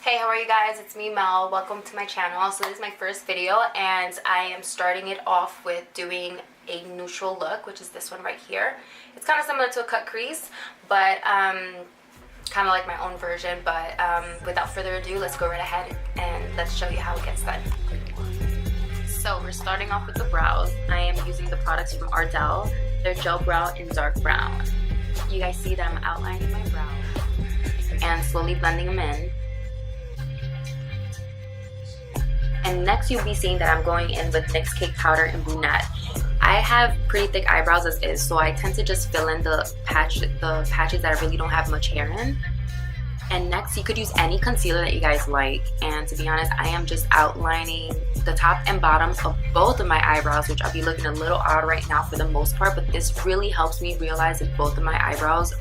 Hey, how are you guys? It's me, Mel. Welcome to my channel. So this is my first video and I am starting it off with doing a neutral look, which is this one right here. It's kind of similar to a cut crease, but kind of like my own version. But without further ado, let's go right ahead and let's show you how it gets done. So we're starting off with the brows. I am using the products from Ardell. They're gel brow in dark brown. You guys see that I'm outlining my brows and slowly blending them in. And next you'll be seeing that I'm going in with NYX Cake Powder in Brunette. I have pretty thick eyebrows as is, so I tend to just fill in the patches that I really don't have much hair in. And next you could use any concealer that you guys like. And to be honest, I am just outlining the top and bottom of both of my eyebrows, which I'll be looking a little odd right now for the most part, but this really helps me realize that both of my eyebrows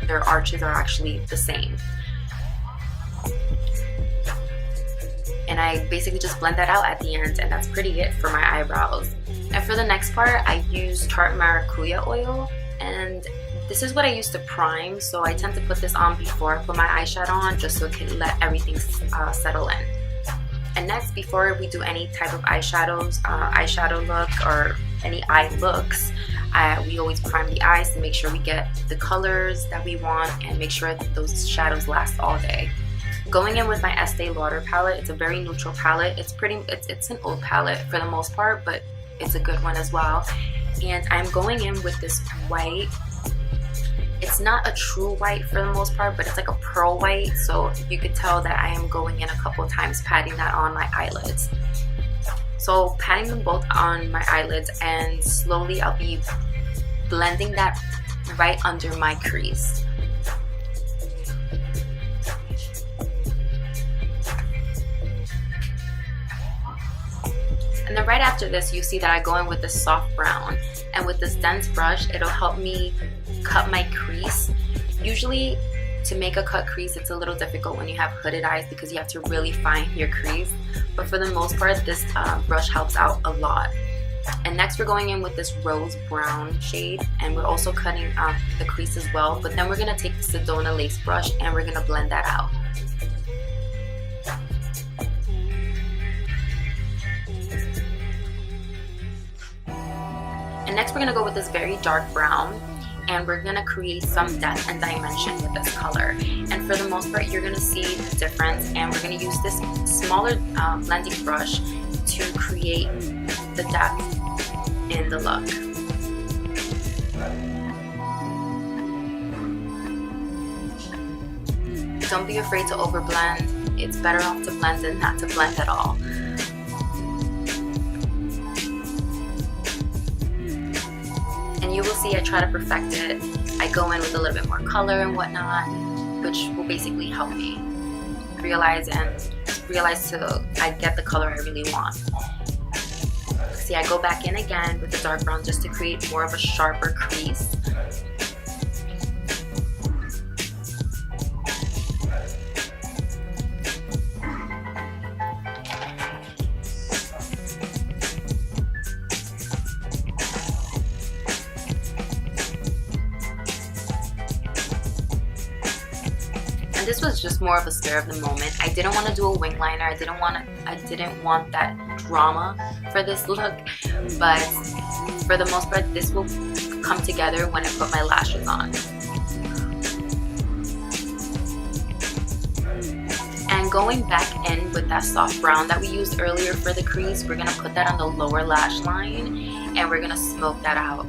their arches are actually the same. And I basically just blend that out at the end, and that's pretty it for my eyebrows. And for the next part, I use Tarte Maracuja oil, and this is what I use to prime, so I tend to put this on before I put my eyeshadow on, just so it can let everything settle in. And next, before we do any type of eyeshadow look or any eye looks, we always prime the eyes to make sure we get the colors that we want and make sure that those shadows last all day. Going in with my Estee Lauder palette, it's a very neutral palette. It's an old palette for the most part, but it's a good one as well. And I'm going in with this white. It's not a true white for the most part, but it's like a pearl white. So you could tell that I am going in a couple of times, patting that on my eyelids. So patting them both on my eyelids, and slowly I'll be blending that right under my crease. And then right after this, you see that I go in with this soft brown, and with this dense brush, it'll help me cut my crease. Usually to make a cut crease, it's a little difficult when you have hooded eyes because you have to really find your crease, but for the most part, this brush helps out a lot. And next we're going in with this rose brown shade, and we're also cutting the crease as well, but then we're going to take the Sedona lace brush and we're going to blend that out. And next we're going to go with this very dark brown, and we're going to create some depth and dimension with this color. And for the most part, you're going to see the difference, and we're going to use this smaller blending brush to create the depth in the look. Don't be afraid to overblend. It's better off to blend than not to blend at all. And you will see I try to perfect it. I go in with a little bit more color and whatnot, which will basically help me realize till I get the color I really want. See, I go back in again with the dark brown just to create more of a sharper crease. And this was just more of a spur of the moment. I didn't want to do a wing liner. I didn't want that drama for this look, but for the most part, this will come together when I put my lashes on. And going back in with that soft brown that we used earlier for the crease, we're gonna put that on the lower lash line, and we're gonna smoke that out.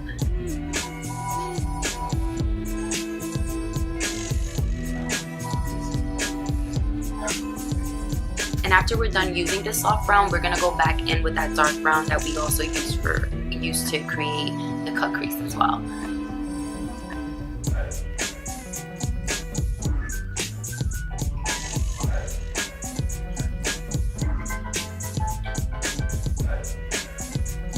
And after we're done using this soft brown, we're going to go back in with that dark brown that we also used to create the cut crease as well.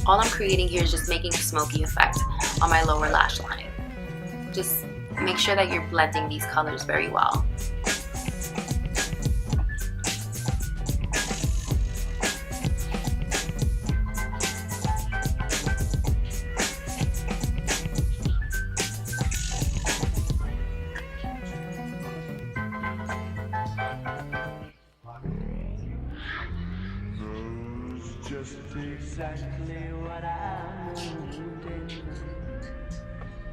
All I'm creating here is just making a smoky effect on my lower lash line. Just make sure that you're blending these colors very well. Just exactly what I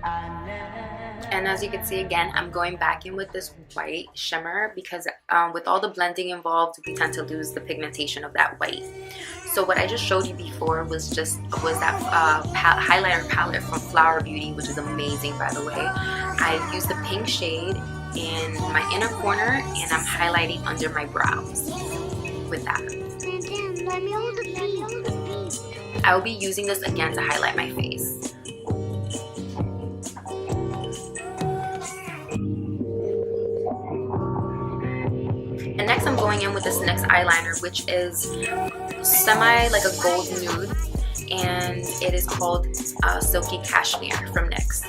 wanted. And as you can see, again, I'm going back in with this white shimmer because with all the blending involved, we tend to lose the pigmentation of that white. So what I just showed you before was that highlighter palette from Flower Beauty, which is amazing, by the way. I used the pink shade in my inner corner, and I'm highlighting under my brows with that. Let me hold the piece. I will be using this again to highlight my face. And next I'm going in with this NYX eyeliner, which is semi like a gold nude, and it is called Silky Cashmere from NYX.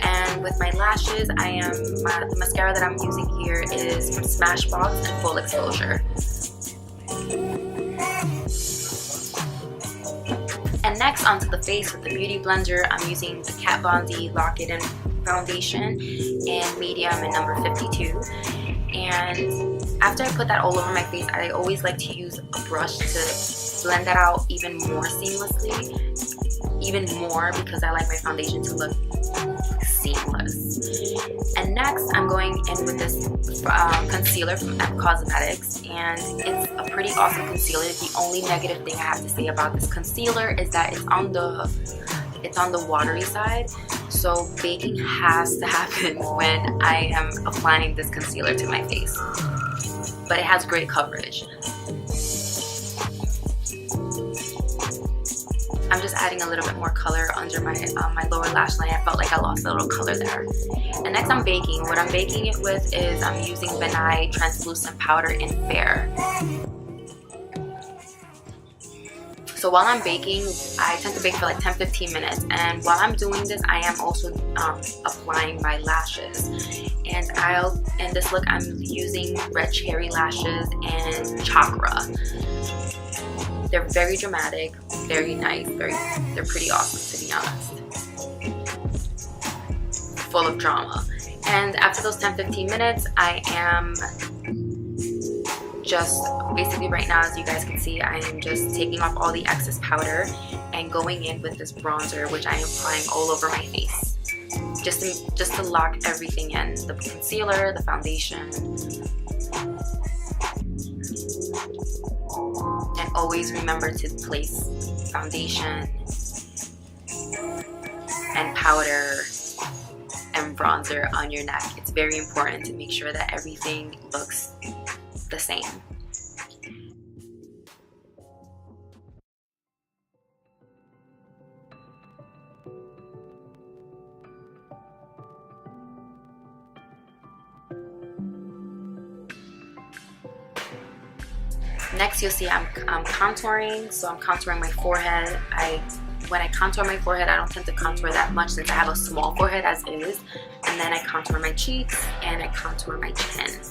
And with my lashes, the mascara that I'm using here is from Smashbox and Full Exposure. And next onto the face with the Beauty Blender, I'm using the Kat Von D Lock It In foundation in medium and number 52. And after I put that all over my face, I always like to use a brush to blend that out even more seamlessly, even more, because I like my foundation to look seamless. And next I'm going in with this concealer from M Cosmetics, and it's a pretty awesome concealer. The only negative thing I have to say about this concealer is that it's on the watery side, so baking has to happen when I am applying this concealer to my face, but it has great coverage. I'm just adding a little bit more color under my lower lash line. I felt like I lost a little color there. And next I'm baking. What I'm baking it with is I'm using Bennye translucent powder in Fair. So while I'm baking, I tend to bake for like 10-15 minutes, and while I'm doing this, I am also applying my lashes. And in this look, I'm using Red Cherry lashes and Chakra. They're very dramatic, very nice, they're pretty awesome, to be honest. Full of drama. And after those 10-15 minutes, I am just basically right now, as you guys can see, I am just taking off all the excess powder and going in with this bronzer, which I am applying all over my face, just to lock everything in, the concealer, the foundation. And always remember to place foundation and powder and bronzer on your neck. It's very important to make sure that everything looks the same. Next, you'll see I'm contouring, so I'm contouring my forehead. When I contour my forehead, I don't tend to contour that much since I have a small forehead as is. And then I contour my cheeks and I contour my chin.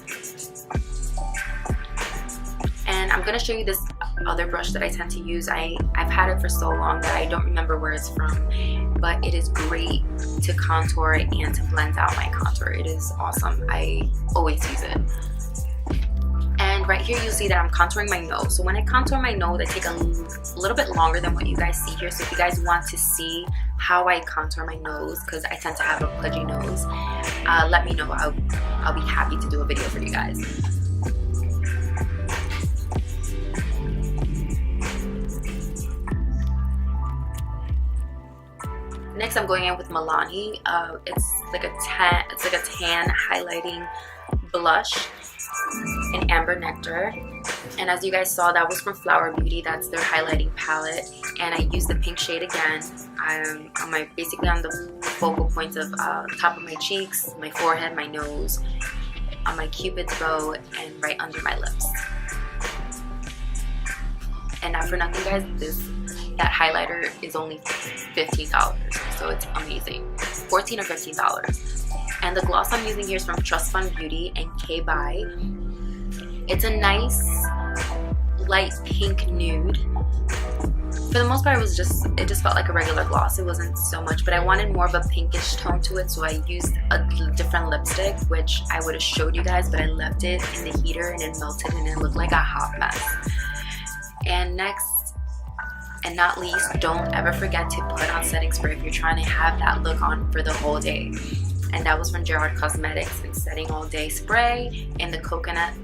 And I'm going to show you this other brush that I tend to use. I've had it for so long that I don't remember where it's from, but it is great to contour and to blend out my contour. It is awesome. I always use it. And right here you'll see that I'm contouring my nose. So when I contour my nose, I take a little bit longer than what you guys see here. So if you guys want to see how I contour my nose, because I tend to have a pudgy nose, let me know. I'll be happy to do a video for you guys. Next, I'm going in with Milani. It's like a tan highlighting blush in Amber Nectar. And as you guys saw, that was from Flower Beauty. That's their highlighting palette. And I used the pink shade again. Basically on the focal points of top of my cheeks, my forehead, my nose, on my cupid's bow, and right under my lips. And not for nothing, guys, that highlighter is only $15, so it's amazing. $14 or $15. And the gloss I'm using here is from Trust Fund Beauty and k.bye. It's a nice light pink nude. For the most part, it just felt like a regular gloss. It wasn't so much, but I wanted more of a pinkish tone to it, so I used a different lipstick, which I would have showed you guys, but I left it in the heater and it melted and it looked like a hot mess. And next, And not least, don't ever forget to put on setting spray if you're trying to have that look on for the whole day. And that was from Gerard Cosmetics and Setting All Day Spray in the coconut.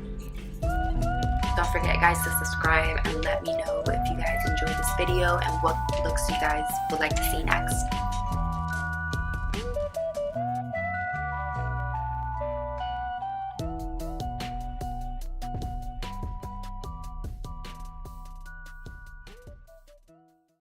Don't forget guys to subscribe and let me know if you guys enjoyed this video and what looks you guys would like to see next.